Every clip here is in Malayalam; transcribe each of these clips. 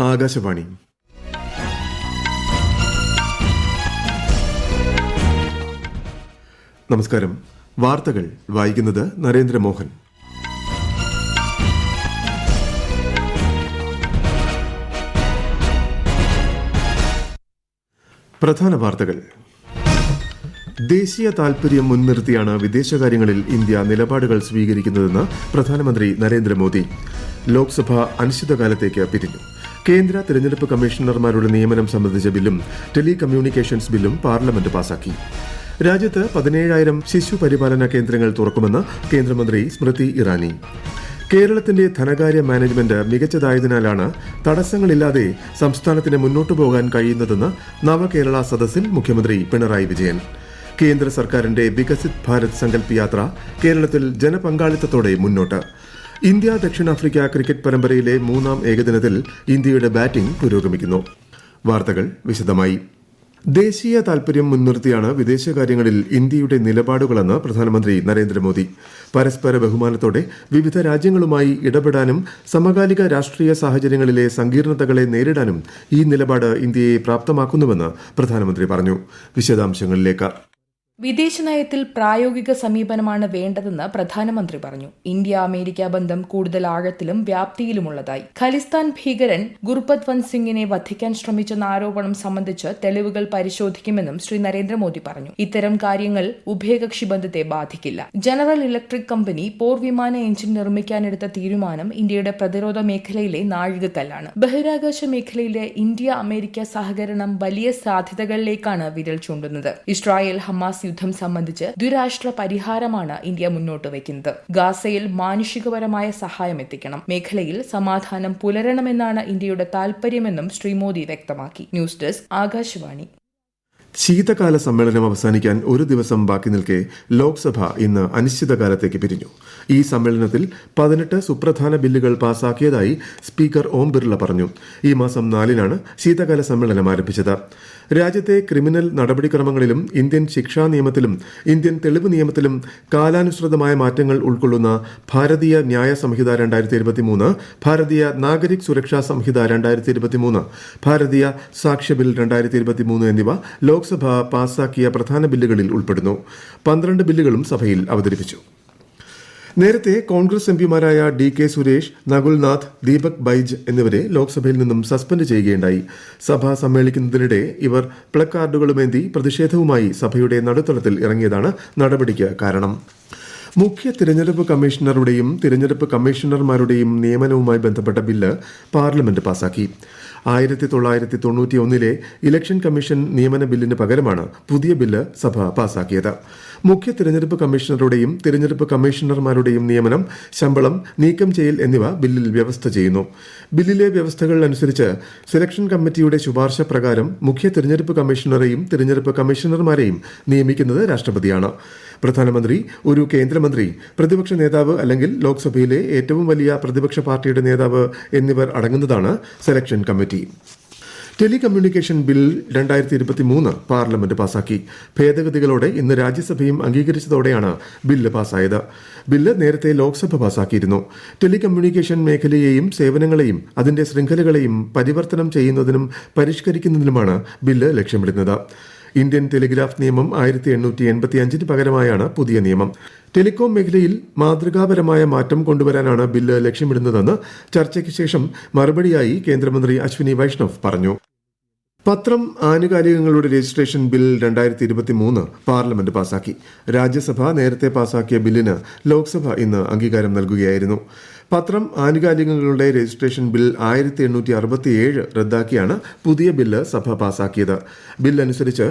ആകാശവാണി. നമസ്കാരം. വാർത്തകൾ വായിക്കുന്നത് നരേന്ദ്രമോഹൻ. പ്രധാന വാർത്തകൾ. ദേശീയ താൽപര്യം മുൻനിർത്തിയാണ് വിദേശകാര്യങ്ങളിൽ ഇന്ത്യ നിലപാടുകൾ സ്വീകരിക്കുന്നതെന്ന് പ്രധാനമന്ത്രി നരേന്ദ്രമോദി. ലോക്സഭ അനിശ്ചിതകാലത്തേക്ക് പിരിഞ്ഞു. കേന്ദ്ര തെരഞ്ഞെടുപ്പ് കമ്മീഷണർമാരുടെ നിയമനം സംബന്ധിച്ച ബില്ലും ടെലികമ്മ്യൂണിക്കേഷൻസ് ബില്ലും പാർലമെന്റ് പാസാക്കി. രാജ്യത്ത് 17,000 ശിശു പരിപാലന കേന്ദ്രങ്ങൾ തുറക്കുമെന്ന് കേന്ദ്രമന്ത്രി സ്മൃതി ഇറാനി. കേരളത്തിന്റെ ധനകാര്യ മാനേജ്മെന്റ് മികച്ചതായതിനാലാണ് തടസ്സങ്ങളില്ലാതെ സംസ്ഥാനത്തിന് മുന്നോട്ടു പോകാൻ കഴിയുന്നതെന്ന് നവകേരള സദസ്സിൽ മുഖ്യമന്ത്രി പിണറായി വിജയൻ. കേന്ദ്ര സർക്കാരിന്റെ വികസിത് ഭാരത് സങ്കല്പ് യാത്ര കേരളത്തിൽ ജനപങ്കാളിത്തത്തോടെ മുന്നോട്ട്. ഇന്ത്യ ദക്ഷിണാഫ്രിക്ക ക്രിക്കറ്റ് പരമ്പരയിലെ 3-ാം ഏകദിനത്തിൽ ഇന്ത്യയുടെ ബാറ്റിംഗ് പുരോഗമിക്കുന്നു. വാർത്തകൾ വിശദമായി. ദേശീയ താൽപര്യം മുൻനിർത്തിയാണ് വിദേശകാര്യങ്ങളിൽ ഇന്ത്യയുടെ നിലപാടുകളെന്ന് പ്രധാനമന്ത്രി നരേന്ദ്രമോദി. പരസ്പര ബഹുമാനത്തോടെ വിവിധ രാജ്യങ്ങളുമായി ഇടപെടാനും സമകാലിക രാഷ്ട്രീയ സാഹചര്യങ്ങളിലെ സങ്കീർണതകളെ നേരിടാനും ഈ നിലപാട് ഇന്ത്യയെ പ്രാപ്തമാക്കുന്നുവെന്ന് പ്രധാനമന്ത്രി പറഞ്ഞു. വിശദാംശങ്ങളിലേക്ക്. വിദേശനയത്തിൽ പ്രായോഗിക സമീപനമാണ് വേണ്ടതെന്ന് പ്രധാനമന്ത്രി പറഞ്ഞു. ഇന്ത്യ അമേരിക്ക ബന്ധം കൂടുതൽ ആഴത്തിലും വ്യാപ്തിയിലുമുള്ളതായി. ഖലിസ്ഥാൻ ഭീകരൻ ഗുർപത്വന്ത് സിംഗിനെ വധിക്കാൻ ശ്രമിച്ചെന്ന ആരോപണം സംബന്ധിച്ച് തെളിവുകൾ പരിശോധിക്കുമെന്നും ശ്രീ നരേന്ദ്രമോദി പറഞ്ഞു. ഇത്തരം കാര്യങ്ങൾ ഉഭയകക്ഷി ബന്ധത്തെ ബാധിക്കില്ല. ജനറൽ ഇലക്ട്രിക് കമ്പനി പോർവിമാന എഞ്ചിൻ നിർമ്മിക്കാനെടുത്ത തീരുമാനം ഇന്ത്യയുടെ പ്രതിരോധ മേഖലയിലെ നാഴികക്കല്ലാണ്. ബഹിരാകാശ മേഖലയിലെ ഇന്ത്യ അമേരിക്ക സഹകരണം വലിയ സാധ്യതകളിലേക്കാണ് വിരൽ ചൂണ്ടുന്നത്. ഇസ്രായേൽ ഹമാസ് യുദ്ധം സംബന്ധിച്ച് ദ്വിരാഷ്ട്ര പരിഹാരമാണ് ഇന്ത്യ മുന്നോട്ട് വയ്ക്കുന്നത്. ഗാസയിൽ മാനുഷികപരമായ സഹായം എത്തിക്കണം. മേഖലയിൽ സമാധാനം പുലരണമെന്നാണ് ഇന്ത്യയുടെ താൽപര്യമെന്നും ശ്രീ മോദി വ്യക്തമാക്കി. News desk Akashvani. ശീതകാല സമ്മേളനം അവസാനിക്കാൻ ഒരു ദിവസം ബാക്കി നിൽക്കെ ലോക്സഭ ഇന്ന് അനിശ്ചിതകാലത്തേക്ക് പിരിഞ്ഞു. ഈ സമ്മേളനത്തിൽ 18 സുപ്രധാന ബില്ലുകൾ പാസാക്കിയതായി സ്പീക്കർ ഓം ബിർള പറഞ്ഞു. ഈ മാസം 4-നാണ് ശീതകാല സമ്മേളനം ആരംഭിച്ചത്. രാജ്യത്തെ ക്രിമിനൽ നടപടിക്രമങ്ങളിലും ഇന്ത്യൻ ശിക്ഷാ നിയമത്തിലും ഇന്ത്യൻ തെളിവ് നിയമത്തിലും കാലാനുസൃതമായ മാറ്റങ്ങൾ ഉൾക്കൊള്ളുന്ന ഭാരതീയ ന്യായ സംഹിത 2023, ഭാരതീയ നാഗരിക് സുരക്ഷാ സംഹിത 2023, ഭാരതീയ സാക്ഷ്യ ബിൽ 2023 എന്നിവ ലോക്സഭ പാസാക്കിയ പ്രധാന ബില്ലുകളിൽ ഉൾപ്പെടുന്നു. 12 ബില്ലുകളും സഭയിൽ അവതരിപ്പിച്ചു. നേരത്തെ കോൺഗ്രസ് എംപിമാരായ DK സുരേഷ്, നകുൽനാഥ്, ദീപക് ബൈജ് എന്നിവരെ ലോക്സഭയിൽ നിന്നും സസ്പെൻഡ് ചെയ്യുകയുണ്ടായി. സഭ സമ്മേളിക്കുന്നതിനിടെ ഇവർ പ്ലക്കാർഡുകളുമേന്തി പ്രതിഷേധവുമായി സഭയുടെ നടുത്തളത്തിൽ ഇറങ്ങിയതാണ് നടപടിക്ക് കാരണം. മുഖ്യ തിരഞ്ഞെടുപ്പ് കമ്മീഷണറുടെയും തിരഞ്ഞെടുപ്പ് കമ്മീഷണർമാരുടെയും നിയമനവുമായി ബന്ധപ്പെട്ട ബില്ല് പാർലമെന്റ് പാസാക്കി. 1991 ഇലക്ഷൻ കമ്മീഷൻ നിയമന ബില്ലിന് പകരമാണ് പുതിയ ബില്ല് സഭ പാസാക്കിയത്. മുഖ്യ തിരഞ്ഞെടുപ്പ് കമ്മീഷണറുടെയും തിരഞ്ഞെടുപ്പ് കമ്മീഷണർമാരുടെയും നിയമനം, ശമ്പളം, നീക്കം ചെയ്യൽ എന്നിവ ബില്ലിൽ വ്യവസ്ഥ ചെയ്യുന്നു. ബില്ലിലെ വ്യവസ്ഥകൾ അനുസരിച്ച് സെലക്ഷൻ കമ്മിറ്റിയുടെ ശുപാർശ പ്രകാരം മുഖ്യ തിരഞ്ഞെടുപ്പ് കമ്മീഷണറെയും തിരഞ്ഞെടുപ്പ് കമ്മീഷണർമാരെയും നിയമിക്കുന്നത് രാഷ്ട്രപതിയാണ്. പ്രധാനമന്ത്രി, ഒരു കേന്ദ്രമന്ത്രി, പ്രതിപക്ഷ നേതാവ് അല്ലെങ്കിൽ ലോക്സഭയിലെ ഏറ്റവും വലിയ പ്രതിപക്ഷ പാർട്ടിയുടെ നേതാവ് എന്നിവർ അടങ്ങുന്നതാണ് selection committee. Telecommunication bill 2023 parliament പാസാക്കി. ഭേദഗതികളോടെ ഇന്ന് രാജ്യസഭയും അംഗീകരിച്ചതോടെയാണ് ബില്ല് പാസായത്. ബില്ല് നേരത്തെ ലോക്സഭ പാസാക്കിയിരുന്നു. ടെലികമ്മ്യൂണിക്കേഷൻ മേഖലയെയും സേവനങ്ങളെയും അതിന്റെ ശൃംഖലകളെയും പരിവർത്തനം ചെയ്യുന്നതിനും പരിഷ്കരിക്കുന്നതിനുമാണ് ബില്ല് ലക്ഷ്യമിടുന്നത്. ഇന്ത്യൻ ടെലിഗ്രാഫ് നിയമം 1885 പകരമായാണ് പുതിയ നിയമം. ടെലികോം മേഖലയിൽ മാതൃകാപരമായ മാറ്റം കൊണ്ടുവരാനാണ് ബില്ല് ലക്ഷ്യമിടുന്നതെന്ന് ചർച്ചയ്ക്ക് ശേഷം മറുപടിയായി കേന്ദ്രമന്ത്രി അശ്വിനി വൈഷ്ണവ് പറഞ്ഞു. പത്രം ആനുകാലികങ്ങളുടെ രജിസ്ട്രേഷൻ ബിൽ 2023 പാർലമെന്റ് പാസാക്കി. രാജ്യസഭ നേരത്തെ പാസാക്കിയ ബില്ലിന് ലോക്സഭ ഇന്ന് അംഗീകാരം നൽകുകയായിരുന്നു. പത്രം ആനുകാലികങ്ങളുടെ രജിസ്ട്രേഷൻ ബിൽ 1867 റദ്ദാക്കിയാണ് പുതിയ ബില്ല് സഭ പാസാക്കിയത്. ബില്ലനുസരിച്ച്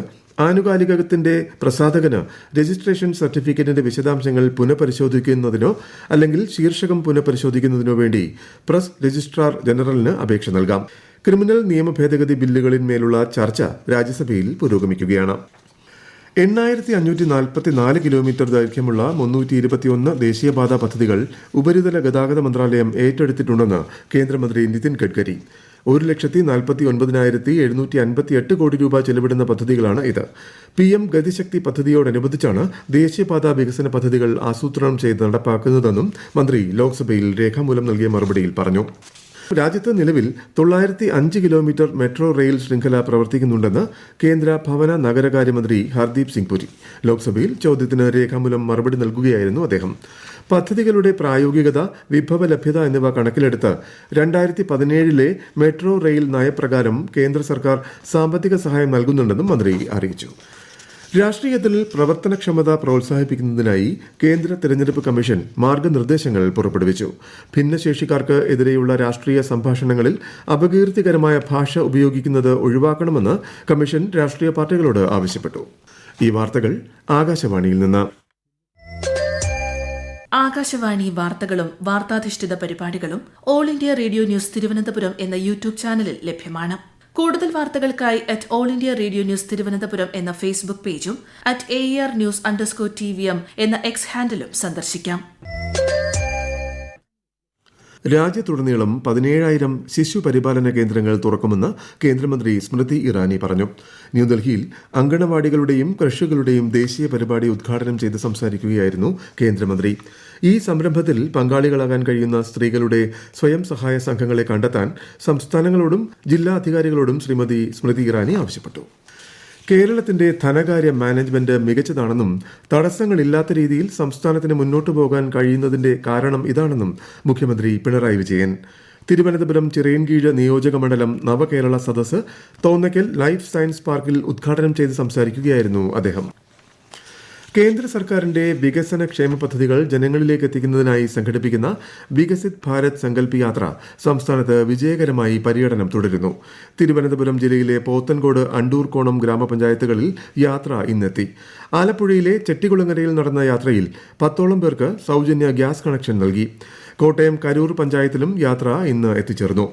ആനുകാലികത്തിന്റെ പ്രസാധകന് രജിസ്ട്രേഷൻ സർട്ടിഫിക്കറ്റിന്റെ വിശദാംശങ്ങൾ പുനഃപരിശോധിക്കുന്നതിനോ അല്ലെങ്കിൽ ശീർഷകം പുനഃപരിശോധിക്കുന്നതിനോ വേണ്ടി പ്രസ് രജിസ്ട്രാർ ജനറലിന് അപേക്ഷ നൽകാം. ക്രിമിനൽ നിയമ ഭേദഗതി ബില്ലുകളിന്മേലുള്ള ചർച്ച രാജ്യസഭയിൽ പുരോഗമിക്കുകയാണ്. 8544 കിലോമീറ്റർ ദൈർഘ്യമുള്ള 321 ദേശീയപാത പദ്ധതികൾ ഉപരിതല ഗതാഗത മന്ത്രാലയം ഏറ്റെടുത്തിട്ടുണ്ടെന്ന് കേന്ദ്രമന്ത്രി നിതിൻ ഗഡ്കരി. 1,49,758 കോടി രൂപ ചെലവിടുന്ന പദ്ധതികളാണ് ഇത്. PM ഗതിശക്തി പദ്ധതിയോടനുബന്ധിച്ചാണ് ദേശീയപാത വികസന പദ്ധതികൾ ആസൂത്രണം ചെയ്ത് നടപ്പാക്കുന്നതെന്നും മന്ത്രി ലോക്സഭയിൽ രേഖാമൂലം നൽകിയ മറുപടിയിൽ പറഞ്ഞു. രാജ്യത്ത് നിലവിൽ 905 കിലോമീറ്റർ മെട്രോ റെയിൽ ശൃംഖല പ്രവർത്തിക്കുന്നുണ്ടെന്ന് കേന്ദ്ര ഭവന നഗരകാര്യമന്ത്രി ഹർദീപ് സിംഗ് പുരി. ലോക്സഭയിൽ ചോദ്യത്തിന് രേഖാമൂലം മറുപടി നൽകുകയായിരുന്നു അദ്ദേഹം. പദ്ധതികളുടെ പ്രായോഗികത, വിഭവ ലഭ്യത എന്നിവ കണക്കിലെടുത്ത് 2017 മെട്രോ റെയിൽ നയപ്രകാരം കേന്ദ്ര സർക്കാർ സാമ്പത്തിക സഹായം നൽകുന്നുണ്ടെന്നും മന്ത്രി അറിയിച്ചു. രാഷ്ട്രീയത്തിൽ പ്രവർത്തനക്ഷമത പ്രോത്സാഹിപ്പിക്കുന്നതിനായി കേന്ദ്ര തെരഞ്ഞെടുപ്പ് കമ്മീഷൻ മാർഗനിർദ്ദേശങ്ങൾ പുറപ്പെടുവിച്ചു. ഭിന്നശേഷിക്കാർക്ക് എതിരെയുള്ള രാഷ്ട്രീയ സംഭാഷണങ്ങളിൽ അപകീർത്തികരമായ ഭാഷ ഉപയോഗിക്കുന്നത് ഒഴിവാക്കണമെന്ന് കമ്മീഷൻ രാഷ്ട്രീയ പാർട്ടികളോട് ആവശ്യപ്പെട്ടു. ഈ വാർത്തകൾ ആകാശവാണിയിൽ നിന്ന്. ആകാശവാണി വാർത്തകളും വാർത്താധിഷ്ഠിത പരിപാടികളും all India radio news Thiruvananthapuram എന്ന യൂട്യൂബ് ചാനലിൽ ലഭ്യമാണ്. കൂടുതൽ വാർത്തകൾക്കായി @AllIndia Radio News തിരുവനന്തപുരം എന്ന ഫേസ്ബുക്ക് പേജും @ARNews_TVM എന്ന എക്സ് ഹാൻഡിലും സന്ദർശിക്കാം. രാജ്യത്തുടനീളം 17,000 ശിശു പരിപാലന കേന്ദ്രങ്ങൾ തുറക്കുമെന്ന് കേന്ദ്രമന്ത്രി സ്മൃതി ഇറാനി പറഞ്ഞു. ന്യൂഡൽഹിയിൽ അങ്കണവാടികളുടെയും ക്രഷുകളുടെയും ദേശീയ പരിപാടി ഉദ്ഘാടനം ചെയ്ത് സംസാരിക്കുകയായിരുന്നു കേന്ദ്രമന്ത്രി. ഈ സംരംഭത്തിൽ പങ്കാളികളാകാൻ കഴിയുന്ന സ്ത്രീകളുടെ സ്വയം സഹായ സംഘങ്ങളെ കണ്ടെത്താൻ സംസ്ഥാനങ്ങളോടും ജില്ലാ അധികാരികളോടും ശ്രീമതി സ്മൃതി ഇറാനി ആവശ്യപ്പെട്ടു. കേരളത്തിന്റെ ധനകാര്യ മാനേജ്മെന്റ് മികച്ചതാണെന്നും തടസ്സങ്ങളില്ലാത്ത രീതിയിൽ സംസ്ഥാനത്തിന് മുന്നോട്ടു പോകാൻ കഴിയുന്നതിന്റെ കാരണം ഇതാണെന്നും മുഖ്യമന്ത്രി പിണറായി വിജയൻ. തിരുവനന്തപുരം ചിറയൻകീഴ് നിയോജക മണ്ഡലം നവകേരള സദസ്സ് തോന്നയ്ക്കൽ ലൈഫ് സയൻസ് പാർക്കിൽ ഉദ്ഘാടനം ചെയ്ത് സംസാരിക്കുകയായിരുന്നു അദ്ദേഹം. കേന്ദ്ര സർക്കാരിന്റെ വികസന ക്ഷേമ പദ്ധതികൾ ജനങ്ങളിലേക്ക് എത്തിക്കുന്നതിനായി സംഘടിപ്പിക്കുന്ന വികസിത് ഭാരത് സങ്കല്പ് യാത്ര സംസ്ഥാനത്ത് വിജയകരമായി പര്യടനം തുടരുന്നു. തിരുവനന്തപുരം ജില്ലയിലെ പോത്തൻകോട്, അണ്ടൂർകോണം ഗ്രാമപഞ്ചായത്തുകളിൽ യാത്ര ഇന്നെത്തി. ആലപ്പുഴയിലെ ചെട്ടികുളങ്ങരയിൽ നടന്ന യാത്രയിൽ 10ഓളം പേർക്ക് സൌജന്യ ഗ്യാസ് കണക്ഷൻ നൽകി. കോട്ടയം കരൂർ പഞ്ചായത്തിലും യാത്ര ഇന്ന് എത്തിച്ചേർന്നു.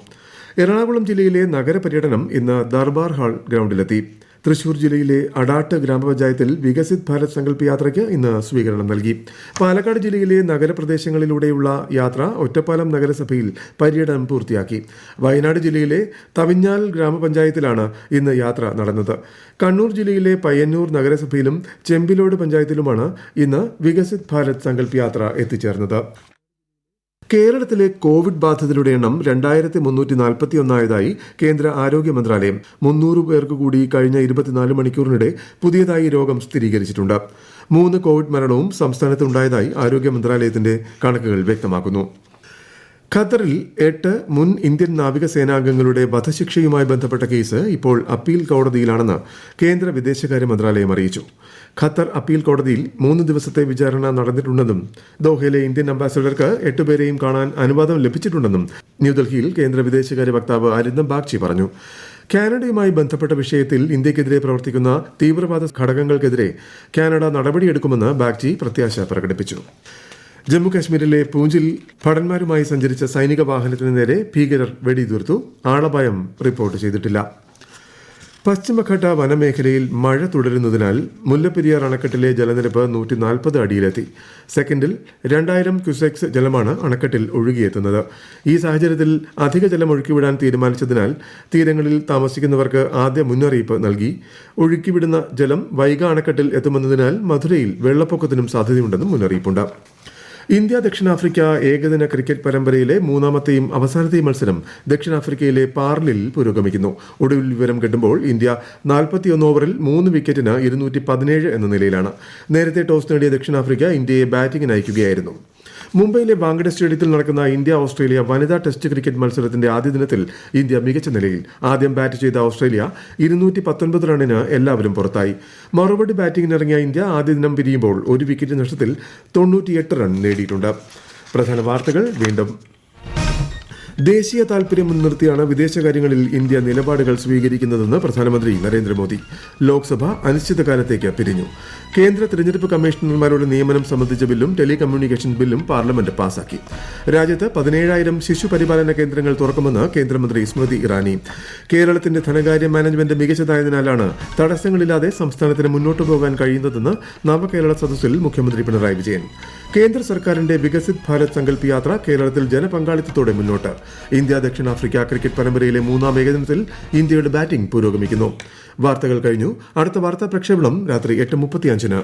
എറണാകുളം ജില്ലയിലെ നഗരപര്യടനം ഇന്ന് ദർബാർ ഹാൾ ഗ്രൌണ്ടിലെത്തി. തൃശൂർ ജില്ലയിലെ അടാട്ട് ഗ്രാമപഞ്ചായത്തിൽ വികസിത് ഭാരത് സങ്കല്പ് യാത്രയ്ക്ക് ഇന്ന് സ്വീകരണം നൽകി. പാലക്കാട് ജില്ലയിലെ നഗരപ്രദേശങ്ങളിലൂടെയുള്ള യാത്ര ഒറ്റപ്പാലം നഗരസഭയിൽ പര്യടനം പൂർത്തിയാക്കി. വയനാട് ജില്ലയിലെ തവിഞ്ഞാൽ ഗ്രാമപഞ്ചായത്തിലാണ് ഇന്ന് യാത്ര നടന്നത്. കണ്ണൂർ ജില്ലയിലെ പയ്യന്നൂർ നഗരസഭയിലും ചെമ്പിലോട് പഞ്ചായത്തിലുമാണ് ഇന്ന് വികസിത് ഭാരത് സങ്കല്പ് യാത്ര എത്തിച്ചേർന്നത്. കേരളത്തിലെ കോവിഡ് ബാധിതരുടെ എണ്ണം 2341 കേന്ദ്ര ആരോഗ്യ മന്ത്രാലയം. 300 പേർക്ക് കൂടി കഴിഞ്ഞ 24 മണിക്കൂറിനിടെ പുതിയതായി രോഗം സ്ഥിരീകരിച്ചിട്ടുണ്ട്. 3 കോവിഡ് മരണവും സംസ്ഥാനത്തുണ്ടായതായി ആരോഗ്യ മന്ത്രാലയത്തിന്റെ കണക്കുകൾ വ്യക്തമാക്കുന്നു. ഖത്തറിൽ 8 മുൻ ഇന്ത്യൻ നാവികസേനാംഗങ്ങളുടെ വധശിക്ഷയുമായി ബന്ധപ്പെട്ട കേസ് ഇപ്പോൾ അപ്പീൽ കോടതിയിലാണെന്ന് കേന്ദ്ര വിദേശകാര്യ മന്ത്രാലയം അറിയിച്ചു. ഖത്തർ അപ്പീൽ കോടതിയിൽ 3 ദിവസത്തെ വിചാരണ നടന്നിട്ടുണ്ടെന്നും ദോഹയിലെ ഇന്ത്യൻ അംബാസഡർക്ക് 8 പേരെയും കാണാൻ അനുവാദം ലഭിച്ചിട്ടുണ്ടെന്നും ന്യൂഡൽഹിയിൽ കേന്ദ്ര വിദേശകാര്യ വക്താവ് അരിന്ദം ബാഗ്ചി പറഞ്ഞു. കാനഡയുമായി ബന്ധപ്പെട്ട വിഷയത്തിൽ ഇന്ത്യക്കെതിരെ പ്രവർത്തിക്കുന്ന തീവ്രവാദ ഘടകങ്ങൾക്കെതിരെ കാനഡ നടപടിയെടുക്കുമെന്ന് ബാഗ്ചി പ്രത്യാശ പ്രകടിപ്പിച്ചു. ജമ്മു കാശ്മീരിലെ പൂഞ്ചിൽ ഭടന്മാരുമായി സഞ്ചരിച്ച സൈനിക വാഹനത്തിന് നേരെ ഭീകരർ വെടിയുതിർത്തു. ആളപായം റിപ്പോർട്ട് ചെയ്തിട്ടില്ല. പശ്ചിമഘട്ട വനമേഖലയിൽ മഴ തുടരുന്നതിനാൽ മുല്ലപ്പെരിയാർ അണക്കെട്ടിലെ ജലനിരപ്പ് 140 അടിയിലെത്തി. സെക്കൻഡിൽ 2000 ക്യുസെക്സ് ജലമാണ് അണക്കെട്ടിൽ ഒഴുകിയെത്തുന്നത്. ഈ സാഹചര്യത്തിൽ അധിക ജലം ഒഴുക്കിവിടാൻ തീരുമാനിച്ചതിനാൽ തീരങ്ങളിൽ താമസിക്കുന്നവർക്ക് ആദ്യ മുന്നറിയിപ്പ് നൽകി. ഒഴുക്കിവിടുന്ന ജലം വൈഗ അണക്കെട്ടിൽ എത്തുമെന്നതിനാൽ മധുരയിൽ വെള്ളപ്പൊക്കത്തിനും സാധ്യതയുണ്ടെന്നും മുന്നറിയിപ്പുണ്ട്. ഇന്ത്യ ദക്ഷിണാഫ്രിക്ക ഏകദിന ക്രിക്കറ്റ് പരമ്പരയിലെ 3ാമത്തെയും അവസാനത്തെയും മത്സരം ദക്ഷിണാഫ്രിക്കയിലെ പാർലിൽ പുരോഗമിക്കുന്നു. ഒടുവിൽ വിവരം കിട്ടുമ്പോൾ ഇന്ത്യ 41 ഓവറിൽ 3 വിക്കറ്റിന് 217 എന്ന നിലയിലാണ്. നേരത്തെ ടോസ് നേടിയ ദക്ഷിണാഫ്രിക്ക ഇന്ത്യയെ ബാറ്റിംഗിന് അയക്കുകയായിരുന്നു. മുംബൈയിലെ വാങ്കഡെ സ്റ്റേഡിയത്തിൽ നടക്കുന്ന ഇന്ത്യ ഓസ്ട്രേലിയ വനിതാ ടെസ്റ്റ് ക്രിക്കറ്റ് മത്സരത്തിന്റെ ആദ്യ ദിനത്തിൽ ഇന്ത്യ മികച്ച നിലയിൽ. ആദ്യം ബാറ്റ് ചെയ്ത ഓസ്ട്രേലിയ 219 റണ്ണിന് എല്ലാവരും പുറത്തായി. മറുപടി ബാറ്റിംഗിനിറങ്ങിയ ഇന്ത്യ ആദ്യ ദിനം പിരിയുമ്പോൾ 1 വിക്കറ്റ് നഷ്ടത്തിൽ 98 റൺ നേടിയിട്ടുണ്ട്. പ്രധാന വാർത്തകൾ വീണ്ടും. ദേശീയ താൽപര്യം മുൻനിർത്തിയാണ് വിദേശകാര്യങ്ങളിൽ ഇന്ത്യ നിലപാടുകൾ സ്വീകരിക്കുന്നതെന്ന് പ്രധാനമന്ത്രി നരേന്ദ്രമോദി. ലോക്സഭ അനിശ്ചിതകാലത്തേക്ക് പിരിഞ്ഞു. കേന്ദ്ര തെരഞ്ഞെടുപ്പ് കമ്മീഷണർമാരുടെ നിയമനം സംബന്ധിച്ച ബില്ലും ടെലികമ്മ്യൂണിക്കേഷൻ ബില്ലും പാർലമെന്റ് പാസാക്കി. രാജ്യത്ത് 17,000 ശിശു പരിപാലന കേന്ദ്രങ്ങൾ തുറക്കുമെന്ന് കേന്ദ്രമന്ത്രി സ്മൃതി ഇറാനി. കേരളത്തിന്റെ ധനകാര്യ മാനേജ്മെന്റ് മികച്ചതായതിനാലാണ് തടസ്സങ്ങളില്ലാതെ സംസ്ഥാനത്തിന് മുന്നോട്ടു പോകാൻ കഴിയുന്നതെന്ന് നവകേരള സദസ്സിൽ മുഖ്യമന്ത്രി പിണറായി വിജയൻ. കേന്ദ്ര സർക്കാരിന്റെ വികസിത് ഭാരത് സങ്കല്പ് യാത്ര കേരളത്തിൽ ജനപങ്കാളിത്തത്തോടെ മുന്നോട്ട്. ഇന്ത്യ ദക്ഷിണാഫ്രിക്ക ക്രിക്കറ്റ് പരമ്പരയിലെ 3ാം ഏകദിനത്തിൽ ഇന്ത്യയുടെ ബാറ്റിംഗ് പുരോഗമിക്കുന്നു. വാർത്തകൾ കഴിഞ്ഞു. അടുത്ത വാർത്താ പ്രക്ഷേപണം രാത്രി 8:35.